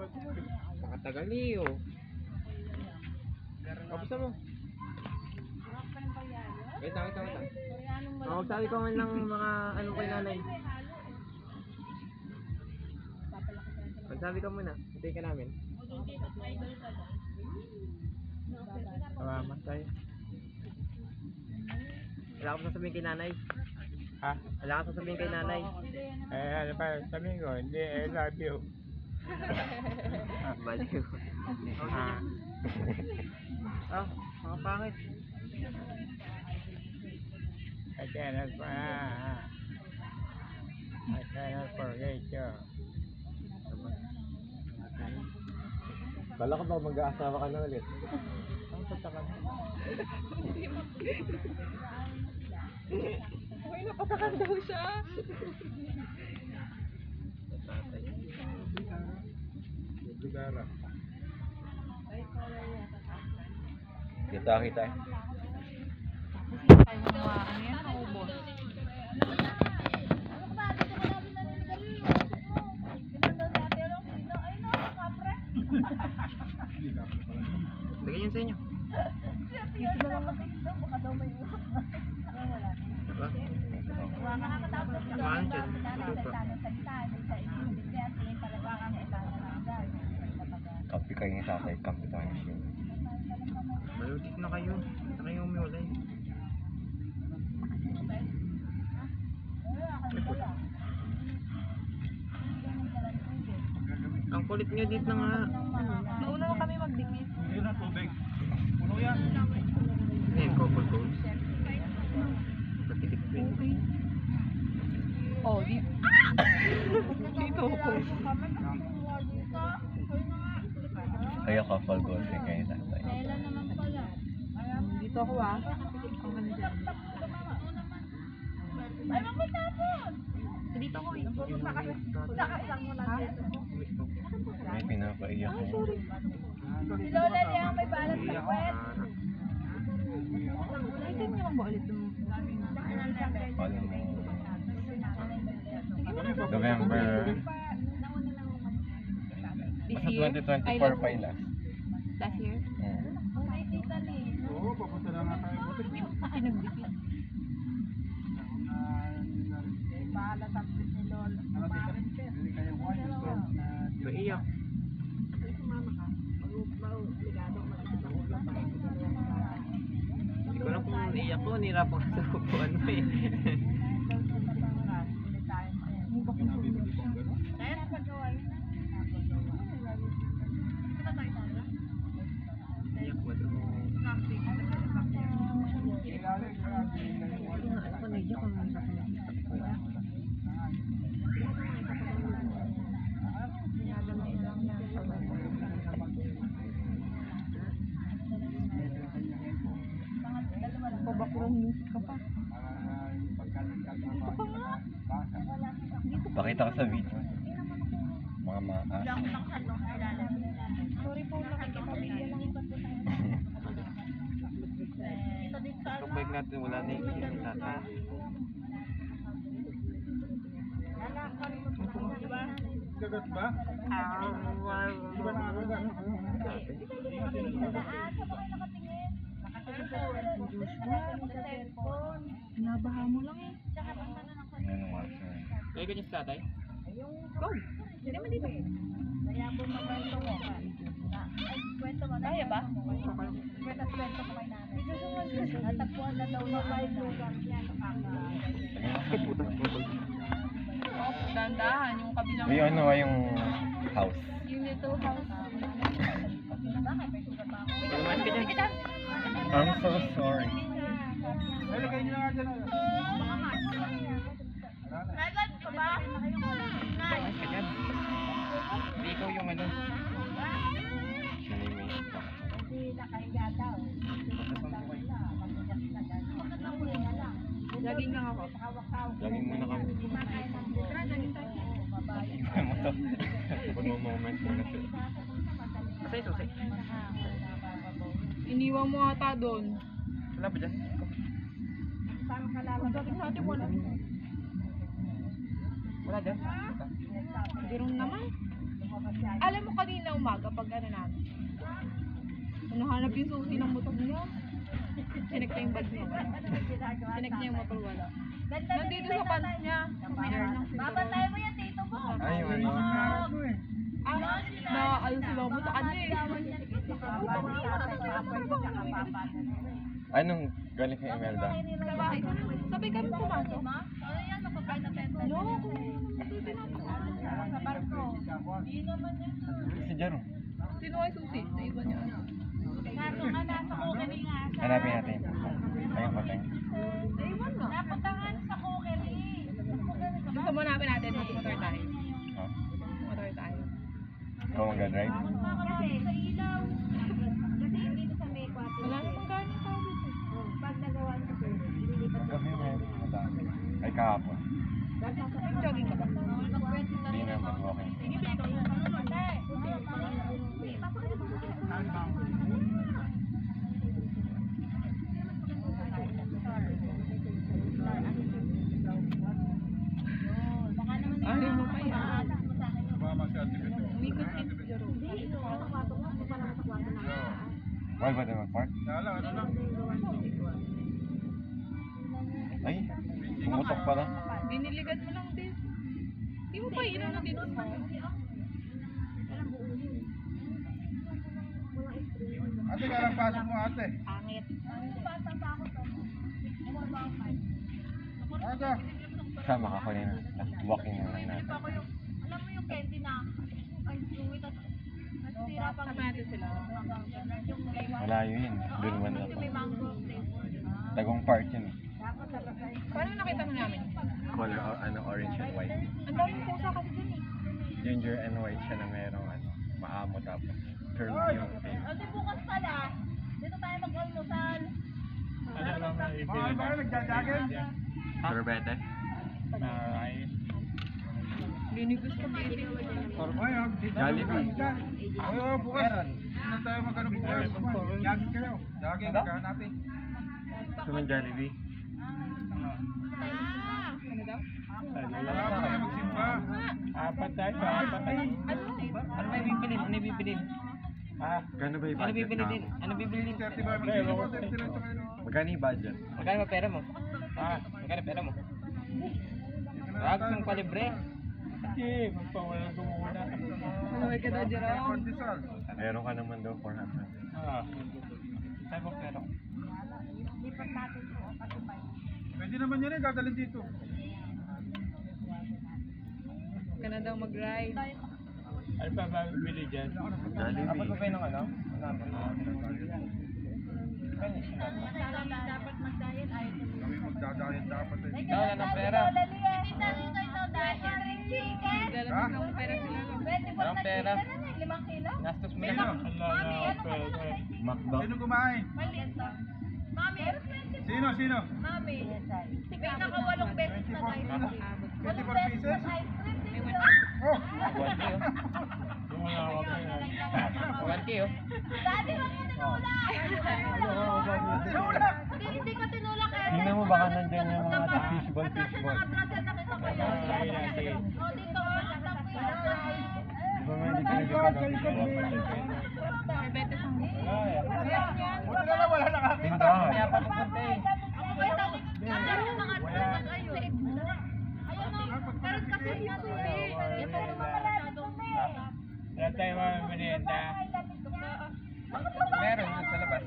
Nakatagal niyo. Kapusta mo? Wait lang. Magsabi ko man ng mga ano kay nanay. Magsabi ka muna. Hintayin ka namin. Salamat tayo. Wala ka sasabihin kay nanay. Ha? Wala ka sasabihin kay nanay. Ano pa, sabihin ko, hindi, I love you. Baliw. Mga pangit. I cannot forget you. Kala ko ba mag-aasawa ka na ulit? Ang patakan. Uy, napatakan daw siya. Ligara. Kita. Ay, mga ano yan, naubos. Lagyan yun sa inyo. Diba? Maan dyan. Lupa. Kampi kayo ng tatay, kampi tayo ng siya. Malutik na kayo. Hindi na kayo umiwalay. Ang kulit nyo dito na nga. Nauna na kami magdikit. Yun ang tubig. Puno yan. Ngayon, couple goals. Patikit ko yun. Okay. Oh, dito. Dito ako. Kaya couple goals din kayo ng tatay. Dito ako ah. Ang ganda dyan. Dito ako eh. Ha? May pinapaiyak ko. Si Lola niya may balat sa kwet. Nakita niyo lang ba ulit yung... Paano mo? November. This Basta year? 2024 pa yun Last year? May tita ni. Hindi mo pa kayo nagdikit. Bahala sa ni Lola. Maiyak. Hindi ko alam kung naiyak ko. Nirapan ka sa upuan mo eh. Kaya napagawa yun. Naiyak mo doon. Ano ko naiyak kung Pabakurang music ka pa. Pakita ka sa video. Mga maas. Sorry po, nakikipamilya lang yung bato tayo. Itong bike natin wala na yung tata. Gagat ba? Nabaha mo lang eh. Ano nga siya? Kaya ganyan sa tatay? Go! Hindi naman dito. Kaya ba? Natagpuan na daw ng live program yan. Oh, dandahan yung kabilang... Yung ano yung house. Yung little house. Paglaman ka dyan. I'm so sorry. Nagad ka ba? Paglaman ka dyan. Hindi ikaw yung ano. Siya na yung Hindi nakahiga daw. Laging lang ako. laging muna kami. Mo to. Pag mo moment muna siya. Susi. Iniwan mo ata doon. Wala ba dyan? Bakit sa atin wala? Wala dyan? Meron naman. Alam mo kanina umaga pag ano namin. Nahanap yung susi ng motor niya. Sinek niya yung bag niya. Sinek niya yung motor wala. Nandito sa pants niya. Mayroon ng siguro. Babantay mo yan, tito mo. Ay, ano? Ayos sila mo sa kanya eh. Anong galing kay Imelda? Sa bahay. Sabay kami pumasok. Ano yan, magpapay na peso. No, Sa barko. Di naman yan. Si Jaro. sino ay susi? Naiwan niya. Kaso nga, nasa kukeri nga siya. Hanapin natin. Ayun, pateng. Naiwan nga. Napuntahan sa kukeri. Gusto mo namin natin mag-motor tayo. Oh. Motor tayo. Ikaw mag-drive? Kasi sa ilaw. Kasi dito sa may kwate. Wala namang galing tayo dito. Pag nagawa niya po, lilipat Gabi na madami. Ay, kahapon. Jogging ka ba? Hindi naman, walking. Ayaw mo pa yan. Umikot kids Jaro. Why ba tayo mag-park? Ay, pumutok pala. Diniligan mo lang din. Hindi mo pa inom na dito sa Ate, karang pasok mo ate. Angit. Ate. Sama ka kanina. Walking na lang natin. Alam mo yung candy na ang sweet at nasira pang Sama natin sila. Malayo yun. Doon man Kasi may ako. mango flavor. Tagong park yun. Paano nakita mo namin? Color, orange and white. Ang daming pusa kasi dun eh. Ginger and white siya na merong maamo tapos curve yung tape. Kasi bukas pala, dito tayo mag-almusal. Ano lang na Mga ba nagja-jogging? Sorbete? Ay, Linigos ka baby. Jollibee. Oo, bukas. Ano tayo magkano bukas? Jogging kayo. Jogging, magkano natin? Gusto mo Jollibee? Ano daw? Wala pa kayo magsimba. apat tayo, apat tayo. Ano may bibilin? Ano yung bibilin? Ah, Magkano ba yung Ano budget bibili na? din? Ano bibili din? 30 ba? Magsimba ko, 30 lang ito kayo. Magkano yung budget? Magkano ba pera mo? Magkano pera mo? Wag mong palibre. hindi, magpawalan ko muna. Ano ka daw Jaro? Pandesal. Meron ka naman daw 400. Ah, tayo mo pero. Pwede naman yun eh, dadalhin dito. Ka na daw mag-ride. Ano pa ba bili dyan? Jollibee. ng ano? Dapat mag-diet. Kami magdadayan dapat eh. Wala ng pera. Chicken. Lalabas ng pera sila. Walang pera. 5 kilo? Gastos mo Sino? lang. Mami, ano ka na? McDo. Sino kumain? Maliit to. Mami, Sino? Mami. May naka-8 beses na 24 tayo. 24 pieces? Ice cream. Oh! 1K oh. Yung wala ako kaya. 1K oh. Daddy, wag mo tinulak. Tinulak! Hindi ko tinulak eh. Tingnan mo baka nandyan yung mga fishball. Nakatras yan, nakita ko yun. Ay, natin. Oh, dito, nakita ko yun. Di ba may hindi pinagkakagawa? Bete sa mo. Buti na lang wala nakakita. Tindahan. Kaya pa pupunta eh. Wait, ayun, nakatras. Ayun. Ayun, no. Pero kasi yung susi. Ito naman pala masyadong. Wala tayo mga merienda. Meron dun sa labas.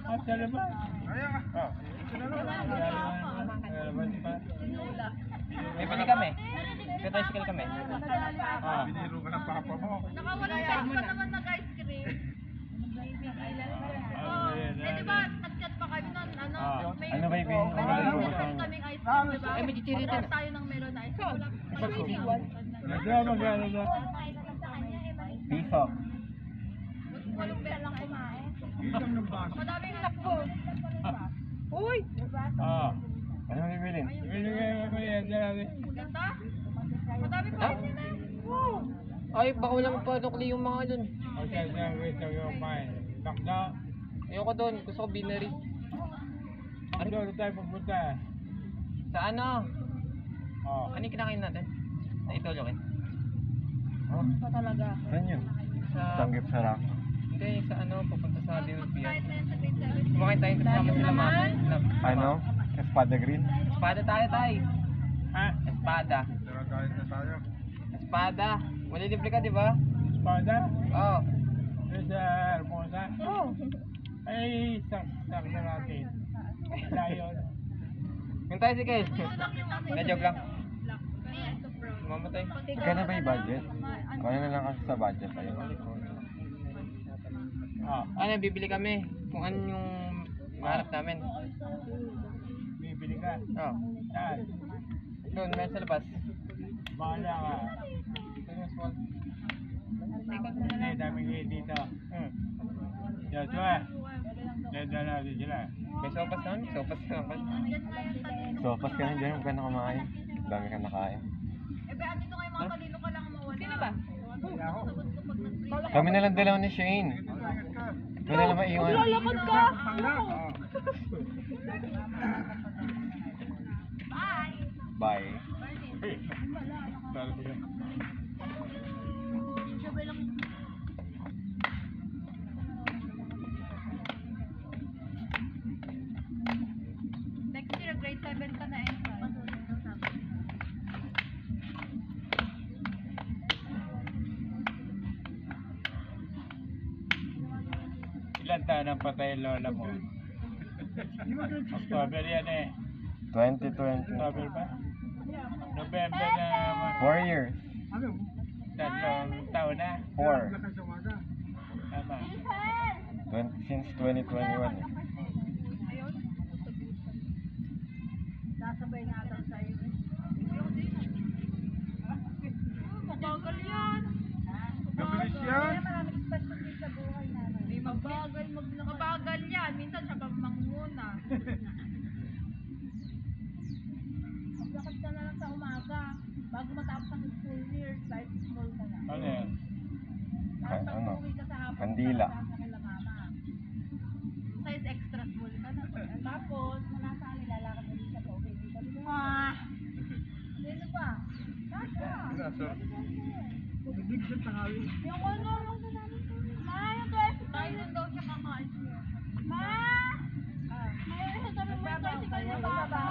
Ah, sa labas. Kaya nga. Oh. Sa labas pa. May bili kami. May tricycle kami. Ah, Biniro ka ng papa mo. Nakawalang pa naman nag-ice cream. Oh, eh di ba, nag-chat pa kami nun, ano, Ano ba yung bin- may ano ba yung order bin- kaming ice cream, di ba? Ay, may chichirita. Order tayo ng melon ice cream. Nagla magkano na. Piso. Walong pera lang kumain. Bilang ng baso. Madaming nakbo. Uy! Ah, Ano yung bibilin? bili kayo ng merienda namin. Ganda? Madami pa rin yun eh. Ay, baka walang panukli yung mga dun. O siya siya, wait, sabi ko kumain. Takda. Ayoko doon. Gusto ko binary. Ano doon tayo pupunta? Sa ano? Oh. Ano yung kinakain natin? Sa ito, Jokin? Oh, Pa talaga. saan yun? Sa, Sanggip sa rock. hindi, sa ano, papunta sa Dinopia. Kahit na yan sa grade 7. Kumain tayo kasama sila mama. Ano? Espada Green? Espada tayo, tay. Ha? Espada. Nakakain na tayo. Espada. Wala libre ka, di ba? Espada? Oo. Doon sa Hermosa? Oo. Ay, sak na natin. Layon. Yung tayo si Kel. Na joke lang. Ayan, so brown. Mamatay. Magkano ba yung budget? Kaya na lang kasi sa budget tayo. Ah, Ano, bibili kami. Kung ano yung mahanap namin. bibili ka. Oo. Saan? Doon, meron sa labas. Bahala ka. Doon yung small. Hindi, dami kayo dito. Hmm. Joshua, dito natin sila. May sopas naman. Sopas naman. So, pas ka na dyan, huwag ka na kumain. Dami ka nakain. Eh, ba, andito kayo mga kanino ka lang mawala. Sino ba? Kami na lang dalawa ni Shane. Ikaw na lang maiwan. Lalakad ka! Bye. Sabi ko. Next year, grade 7 ka na eh. Ilan taon ang patay ang lola mo? October yan eh. 2020. October ba? November na 4 years. tatlong taon na. 4. Tama. Since 2021 eh. Sasabay nga daw sa'yo. Mabagal yan. Mabilis yan. Maraming special din sa buhay na. Hindi mabagal mabagal yan. Minsan siya pa manguna. Maglakad ka na lang sa umaga. Bago matapos ang school year, kahit small ka na. Ano yan? Tapos pag Ano? umuwi ka sa hapon, Kandila. kasama ka kila mama. Size extra small ka na. Tapos, nasa nilalakad mo din siya pa uwi. Ah! Sino pa? Sasha! Yung ano, ma, yung dress. Tayo daw siya kakain. Ma! Mayroon sa tabi mo yung tricycle niya baba.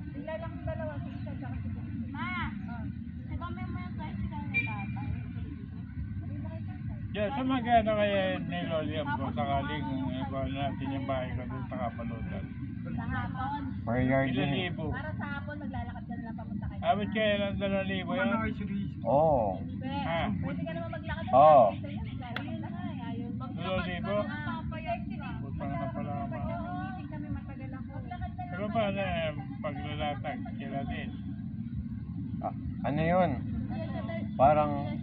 Sila lang yung dalawa, si Isa tsaka si Bukit. Ma! Nagami mo yung tricycle ni tatay. Diyan, sa magkano kaya ni Loli ang kung sakaling ikaw natin yung bahay ko doon sa Kapalutan? Sa hapon. Per yard Ilan yun eh. libo? Para sa hapon, maglalakad ka na papunta kay Abot kaya ng 2,000 yun? Oo. Ha? Pwede ka naman maglakad. Oo. Ayun na nga, ayun. 2,000? Puta na pala ako. Kami matagal ako. Pero paano paglalatag? Sila din. Ah, ano yun? Parang, Wait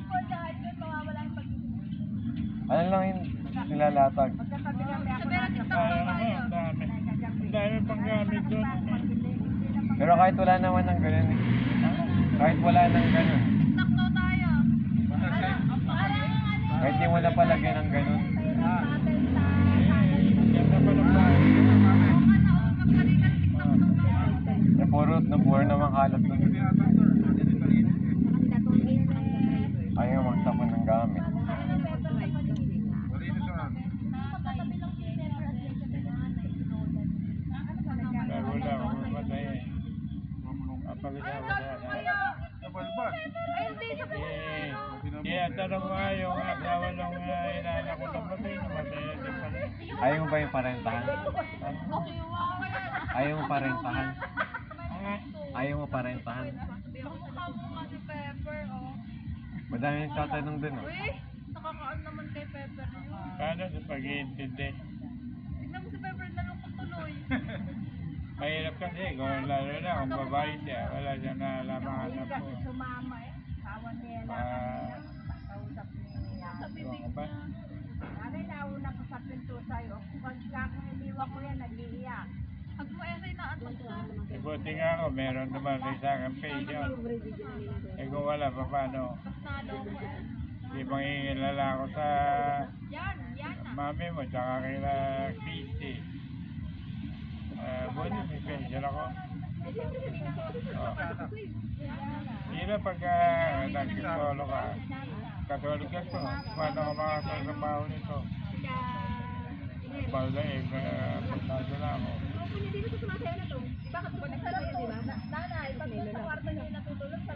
for the hype, yun, mawawala yung pag-ibig. ano lang yun, nilalatag. Sabi natin Kaya naman, ang dami. Ang dami pang gamit doon. Pero kahit wala naman ng ganun eh. Kahit wala ng ganun. TikTok daw tayo. Kahit di mo na palagyan ng ganun. Ganda pa ng bahay. Napuro naman kalat dun. Ayaw magtapon ng gamit. Bago lang, mamatay eh. Papag-isawa na. Ay, hindi, sa Kaya tanong mo nga yung asawa ng inaanak ko namatay na din pala. Ayaw mo ba yung parentahan? Ayaw mo parentahan? Ayaw mo parentahan? Mukha si Pepper, oh. Madami yung tatanong dun oh. Uy, nakakaan naman kay Pepper yun. Paano sa pag-iintindi? Tignan mo si Pepper, nalungkot tuloy. Mahirap kasi, kung lalo na kung babae siya, wala siyang naalamangan na po. Sumama eh. Kawan niya na. Kausap niya. Ano ba? Nanay, nauna ko sa pinto sa'yo. Pagka kung iniwan ko yan, nag-iiyak. Pag mo esay na ato ko. Buti nga ako, meron naman sa akin patient. Eh kung wala, pa paano? Pasado ko eh. Di mangingilala ako sa Yan na. mami mo, tsaka kila Christy. Buti may pension ako. Sino pagka nag-solo ka, Katolik ka to, paano ka makakatrabaho nito? Bagay, pasado na ako.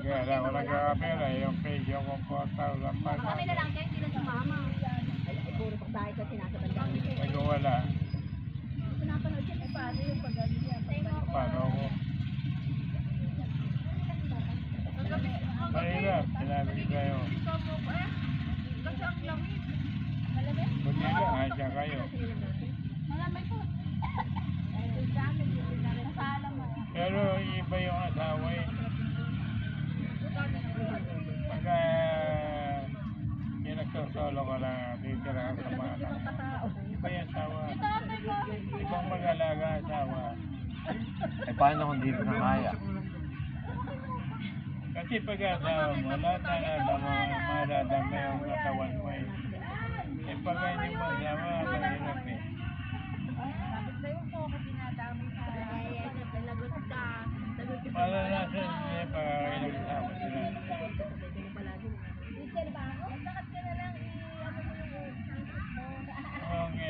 Kaya lang ako nagkakapera, yung page yung komporta, walang pa. Kami na lang kayo, hindi na sumama. Nagwawala. Pinapanood siya kung paano yung pag-ano niya. Paano ako? Mahirap, sinabi ko kayo. Kasi ang lamig. Buti lang, asya kayo. Malamay po. Pero iba yung asawa eh. Pagka yung nagsosolo ka lang, titira ka sa mga anak. Iba yung asawa. Ibang mag-alaga asawa. Eh, paano kung di ko na kaya? Kasi pag asawa mo, lahat na madadama yung katawan mo eh. Eh pag hindi mo asawa, mahirap eh. Malalasan niya pag inagsama sila.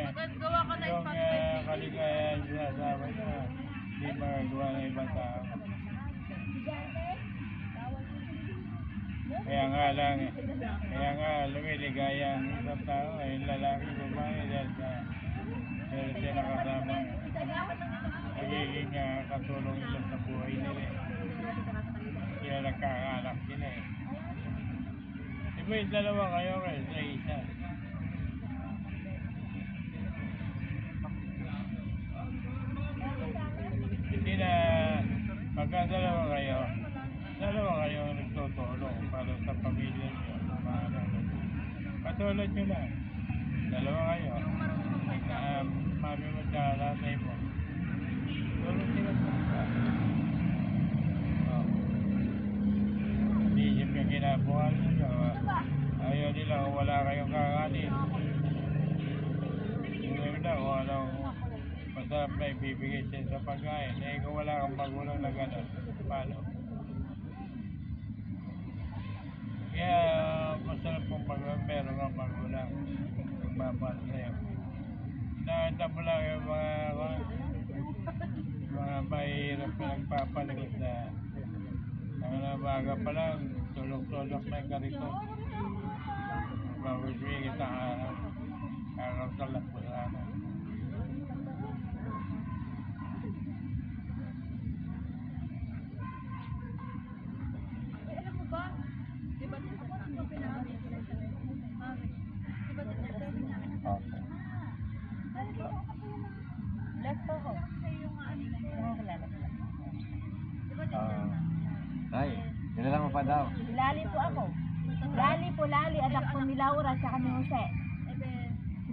Magagawa ka na Yung kaligayahan sa asawa niya, hindi magagawa ng ibang tao. Kaya nga lumiligaya ang isang tao, ay lalaki, babae, dahil sa meron siya nakasama. Nagiging katulong ito sa buhay nila. Kaya nagkakaanak sila eh. Diba yung dalawa kayo kayo sa isa? Hindi na pagka dalawa kayo nagtutulong para sa pamilya niyo. Katulad nyo lang. Dalawa kayo. Mami mo sa tatay mo. Tulong sila sa isa. Hindi siyempre kinabuhan nyo. Ayaw nila kung wala kayong kakanin. Hindi na kung anong masarap na ibibigay siya sa pagkain. Eh kung wala kang magulang na gano'n, paano? Kaya masarap kung meron kang magulang. Magmamahal sa'yo. Nakita mo lang yung mga mahirap na nagpapalikot na ang namaga pa lang, tulog-tulog na yung karito. Mabibigay kita kakasalak mo sana. Tay, kilala mo pa daw. Lali po ako. Lali, anak po ni Laura at ni Jose.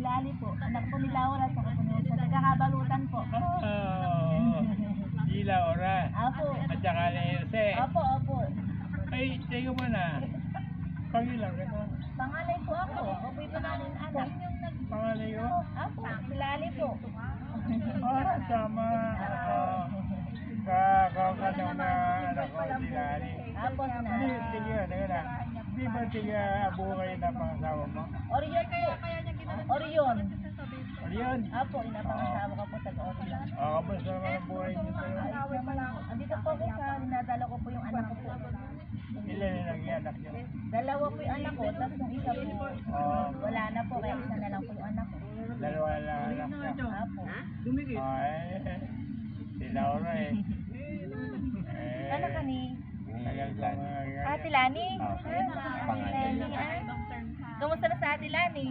Lali po, anak po ni Laura at ni Jose. Nagkakabalutan po. Sila, Ora. Apo. At saka na Jose. Opo. Ay, teka mo na. Pangilang ka na. Pangalay po ako. Ako po yung pangalan anak. Pangalay ko? Apo, si Lali po. Sama. Kakakanaw na anak ko si Lali. Apo na. Sige na. Di ba tiga buhay na pangasawa mo? Orion po. Orion. Orion? Apo, inapangasawa ko po sa Orion. Kamusta naman ang buhay niyo tayo? Andito po ako sa dinadala ko po yung anak ko po. Ilan yung nag-ianak niyo? Dalawa po yung anak ko, tapos yung isa po, wala na po, kaya isa na lang po yung anak ko. Dalawa na anak niya. Apo. Si Laura eh. Ano ka ni? Tagal ko Ate Lani? Pangalan. Lani, Kamusta na sa Ate Lani?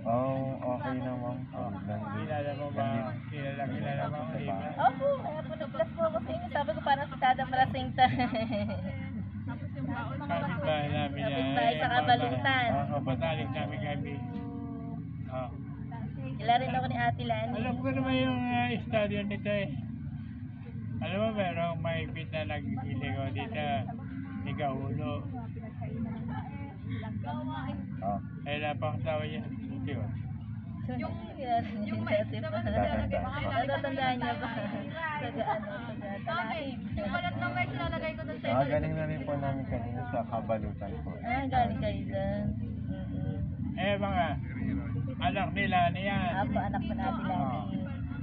Okay naman. Kilala mo ba? Kilala mo ang iba? Opo, kaya po nag-plus po ako sa inyo. Sabi ko parang si Tada Malasing ta. Kapitbahay namin yan. Kapitbahay sa Kabalintan. Batalik namin kami. Kila rin ako ni Ate Lani. Alam ko naman yung stadion nito eh. Alam mo, merong mahigpit na nag-iligaw dito. Ikahulo. Eh, napakatawa niya. Ito yun. Yung mais naman na nilalagay, baka ilalagay ko Natatandaan niya ba? Mami, yung balat ng mais nilalagay ko dun sa Ah, galing na rin po namin kanina sa kabalutan po. Galing kayo dyan. Eh mga anak nila niyan. Apo, anak po natin lagi.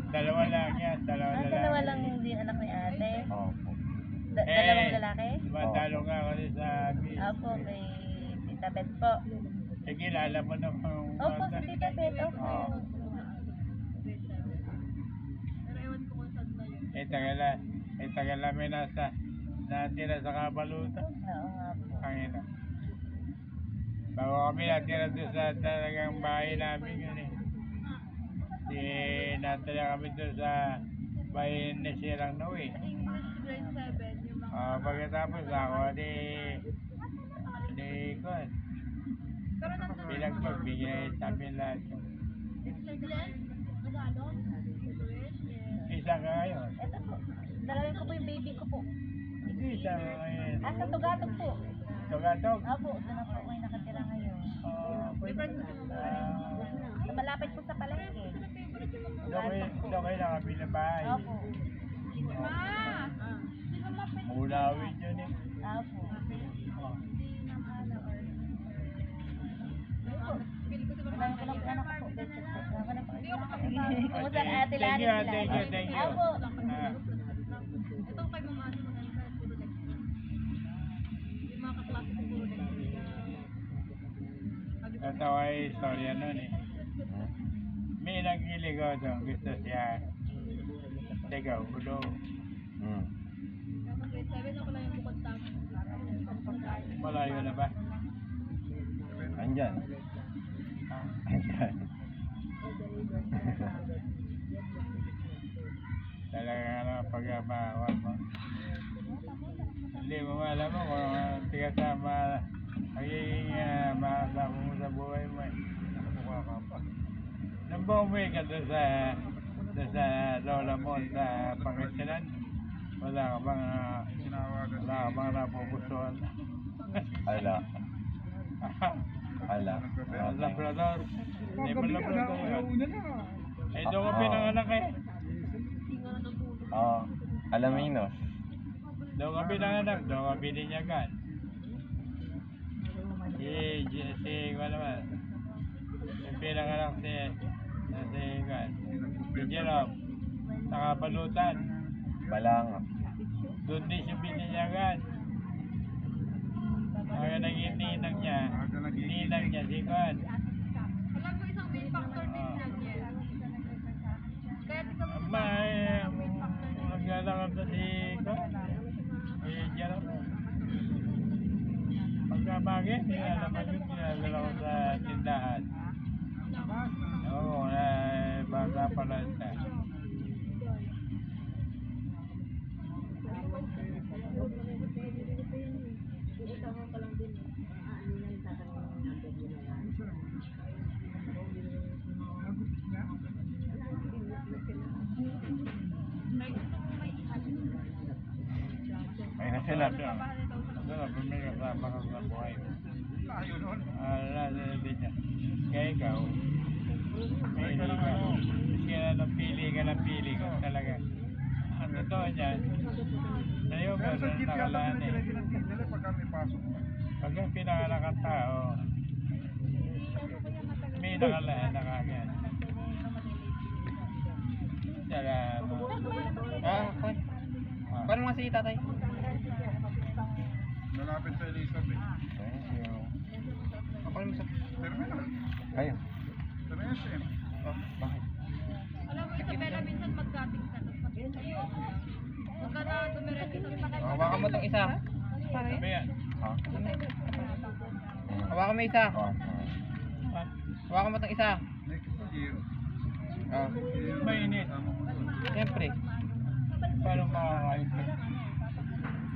Dalawa lang yan, dalawa Dalawa lang. lang din anak ni ate. Opo. Dalawang lalaki? Matalo nga kasi sa amin. Apo, kay Tita Beth po. Sige, alam mo na kung Opo, si Tita Beth, opo. tagal namin natira sa Kabalutan. Oo nga po. Ang bago kami natira doon sa talagang bahay namin yun eh. Natira kami doon sa bahay ni Sirang Noe. English grade 7, yung mga... Pagkatapos ako, Kwan. Pero nandun Pinagbigay sa amin lahat yung English, Tagalog, English, isa ka ngayon. Ito po. Dalawin ko po yung baby ko po. Hindi isa ka ngayon. Sa Tugatog po. Tugatog. Opo, doon na po kayo nakatira ngayon. Malapit po sa palengke. Doon kayo nakabili na bahay. Opo. Ulawin yun eh. Opo. Dalawin ko lang po anak ko po. Kumusta ang ate Lani sila? Thank you. Opo. ito kay Mama Ano maganda, puro Lexi. Yung mga kaklase ko puro Lexi. Tatawa yung istorya nun eh. May nagliligaw doon. Gusto siya. Ligaw, ulo. Grade 7 ako lang yung bukod tapos. Malayo na ba? Andyan. Andyan. Talaga ano, pag-amawan mo. Hindi mo alam mo kung tigasama magiging makasama mo sa buhay mo eh. Mukha ka pa. Nung bumuwi ka doon sa lola mo sa Pangasinan, wala ka bang napupusuan? Ala. Ala. Labrador. Hindi mo Labrador yun. Eh, doon ka pinanganak eh. Oo. Alaminos. Doon ka pinanganak, doon ka bininyagan. Kung naman, yung pinanganak si Jerome, sa Kabalutan. Balanga. Doon din siya bininyagan. Kaya naging ninang niya si Kwan. Alam mo isang main factor din lang yan. Kaya ikaw Maglalakad na si Kwan. Si Jerome. Pagkabagay, nilalaman yun, nilalala ko sa tindahan. Oo, bata pala siya. Ay na sila. May kasama ka sa buhay. Din niya. Kaya ikaw, pili ka. Kasi pili ka talaga. Ang totoo niyan, sa'yo ka Pero sa jeep yata nakalaan eh. pinag-dala pagka may pasok. Pagka pinanganak ang tao, may nakalaan na kagad. Salamat. Kwan. Kwan mo nga si tatay. Malapit sa Elizabeth. Thank you. Kwan mo sa... Terminal. Kayo. Sa SM. Bakit? alam mo Isabela minsan mag-cutting ka. Huwag ka na dumiretso sa mga Hawakan mo tong isa. Sabi yan. Ha? Hawakan mo isa. Oo. Hawakan mo tong isa. Next year. Oh. Mainit. Siyempre. Paano makakain ka?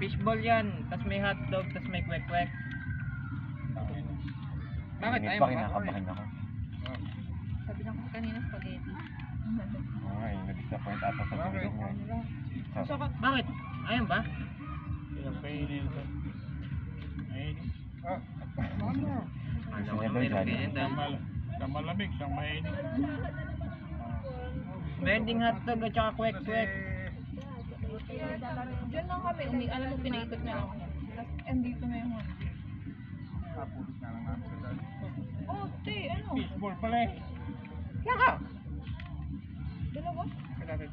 Fishball yan. Tas may hotdog. Tas may kwek-kwek. Bakit? Init Ayaw pa mo ba? kinakabahan ako. Sabi lang ko kanina spaghetti. Ay, na-disappoint ata sa bibig niya. Gusto ko. Bakit? Ayaw ba? Pinapainin ko. Mainit. Gusto niya daw Meron dyan. ganyan daw. Isang malamig, isang mainit. Bending hotdog at saka kwek-kwek. Diyan lang kami, alam mo, pinaikot niya lang ako. Tapos, andito na yung ano. Tapos na lang namin sa dali. Oh, te, ano? Baseball pala eh. Yaka! Dalawa? Kalapit.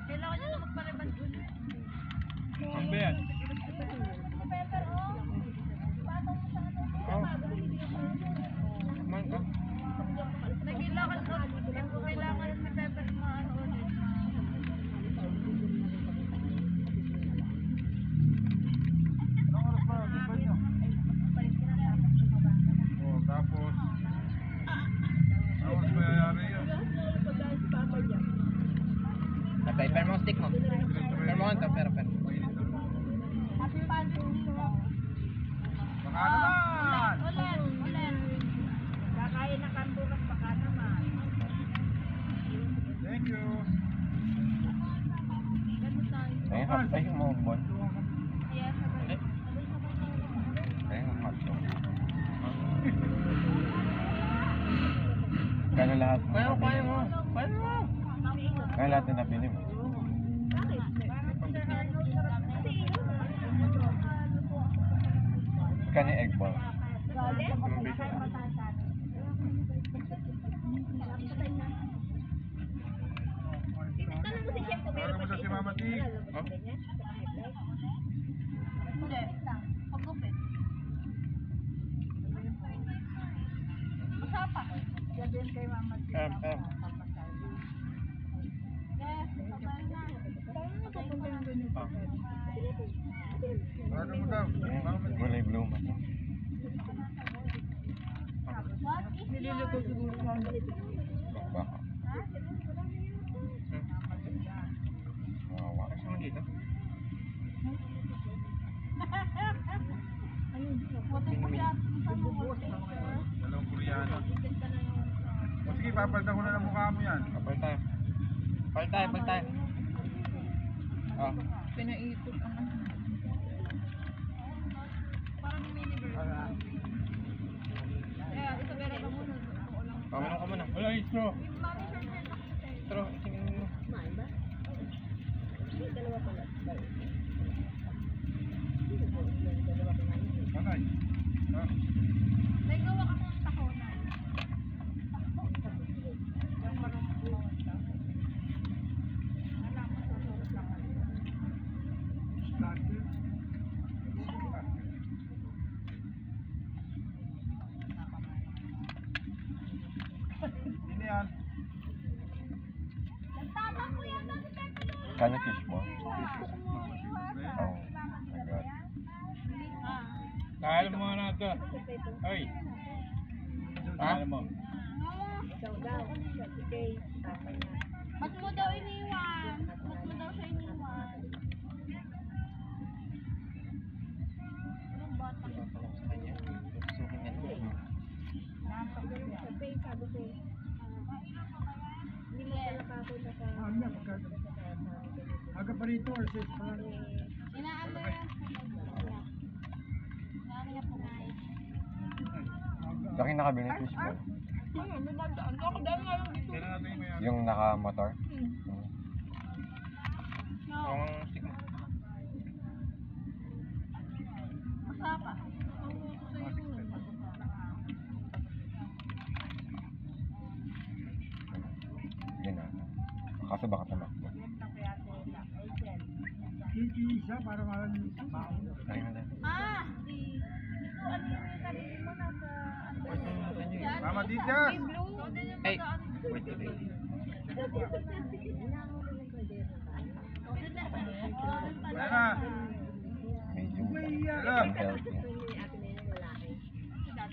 Kailangan niya na magpalibas ulit. Ang bed. Pepper, oh. Patong sa ano. Oh. Man ka? Nagkailangan ko. Kailangan si Pepper maano ulit. Anong oras ba? Ano ba niyo? Oh, tapos... Anong oras ba yayari yun? Patay, pero mo stick mo. Pero mo ito, pero. Mainit na. Happy Pancake. Baka naman! Ulit. Kakain na kambukas baka naman. Thank you! Ayun, ay, mo bon. Yes, Hindi. Ayun, hotdog. Kaya lahat mo. Kaya mo. Kaya mo. Kaya lahat na nabili mo. Kaya egg ball. Parang mo siya si Mama T. Hindi. Pagupit. Masapa. Gabihan kay Mama T. Yes, Yes, sabay na. Parang mo daw. Mama T. Gulay bloom. What is Nililito siguro sa ano. Baka. Wawa. Kasi mo dito. Dalawang Koreano. O sige, papalitan ko na ng mukha mo yan. Kapal tayo. Kapal tayo, kapal tayo. Oh. Pinaikot ang ano. Pamanong ka muna. Wala istro. Pero, tingin mo. Manay. Ah, May gawa ka ng takonan. Sino yan? Nagtatampo yata si Pepper doon. Kaya fishball. Oh, my God. Kaya mo na ito. Ay. Kaya mo. Ba't mo daw iniwan? Ba't mo daw siya iniwan? Anong bata mo? Sukin yan. Aga pa rito or sis pa? Inaano yan? Inaano niya po nga Laki nakabili ng fishball. Dumadaan ka, kadami nga lang dito. Kailan natin yung may Yung naka-motor. Yung stick mo. Masapa. Yun na. Kaso baka tumakbo. isa para maraming baon. Ayun na. Ah! Ano yung nabili mo nasa ano? Mama Titas! Hey, wait, wait. Wala na! Medyo Wala! unhealthy.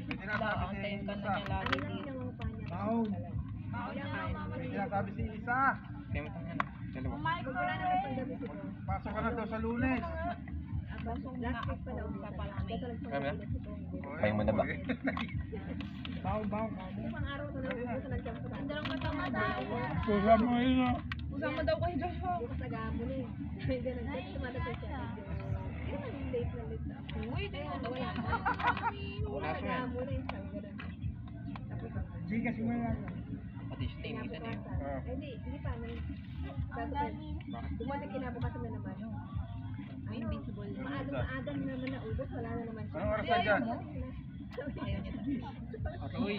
May sinasabi si Antayin ka na Isa. niya lagi dito. Baon! May sinasabi si Isa. Kaya mo tayo na. Dalawa. Pasok ka na daw sa Lunes. Kaya mo na? Kaya mo na ba? Baon, baon. Susa mo yun o. Usama daw kayo Joshua. Uy, dito daw. Kaso yan. Gigas mo lang. Pati steam isa na yun. Hindi pa. Bumalik kinabukasan na naman. May invisible. Maaga na naman naubos, wala na naman siya. Anong oras na dyan? Ayaw niya talaga. Uy.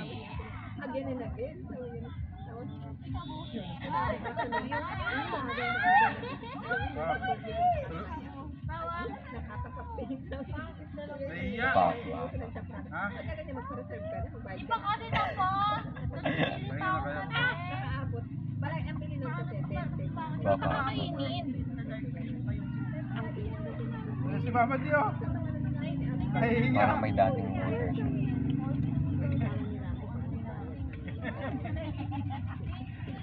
Again and again. So, yun. Tapos, nakakapapin. Naiya. Ha? Pagka ganyan magpa-reserve ka na, magbayad Iba ka. kasi na po. Tingin na kayo. Nakaabot. Balay, ang bili nun kasi, 20. Baka. Kainin. Ang init. Ano si Mama Dio? Nahihiya. Parang may dating order siya.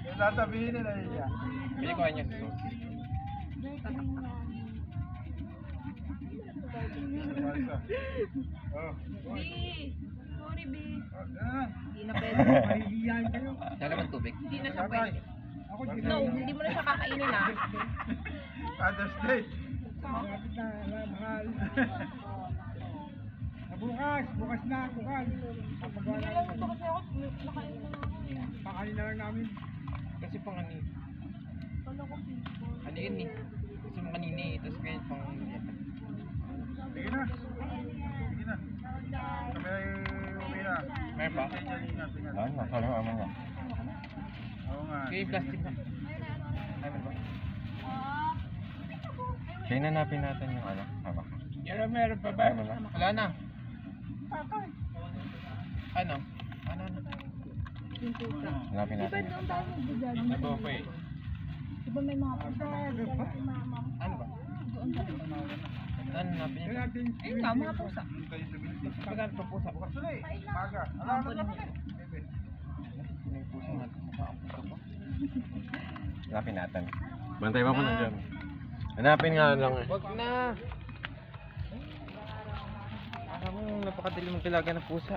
Yung sasabihin nila nahihiya. Pili ko niya sa sauce. Oh. B! Sorry, B. Ah, Hindi na pwede. mahihiyain kayo. Lalaman tubig. Hindi na siya Tatay. pwede. Ako No, hindi mo na siya kakainin ah. Father's Day. Malapit na, mahal. Bukas na, bukas. Papagawa na lang. Kasi ako, nakain na lang. Pakain na lang namin. Kasi pang ano eh. Ano yun eh. Kasi mga kanina eh. Tapos ngayon pang... Sige na. Sige na. Kami ay uwi na. Meron ba? Ingat, ingat. Ano, sabi mo naman niya. Oo nga. Kaya yung plastic na. Meron ba? Kaya nanapin natin yung ano. Haba. Meron pa ba? Ano na? Wala na. Ano? Ano? Hanapin natin. Nabo pa eh. Diba may mga Ano ba? Ano napin niya? Ayun nga, mga pusa. Magkano pa pusa? Bukas ulit. Maga. Alamat na kami. May pusa na. Ang pusa ko. Hanapin natin. Bantay pa po na dyan. Hanapin nga lang eh. Wag na. Alam mo, napakadali mong talaga ng pusa.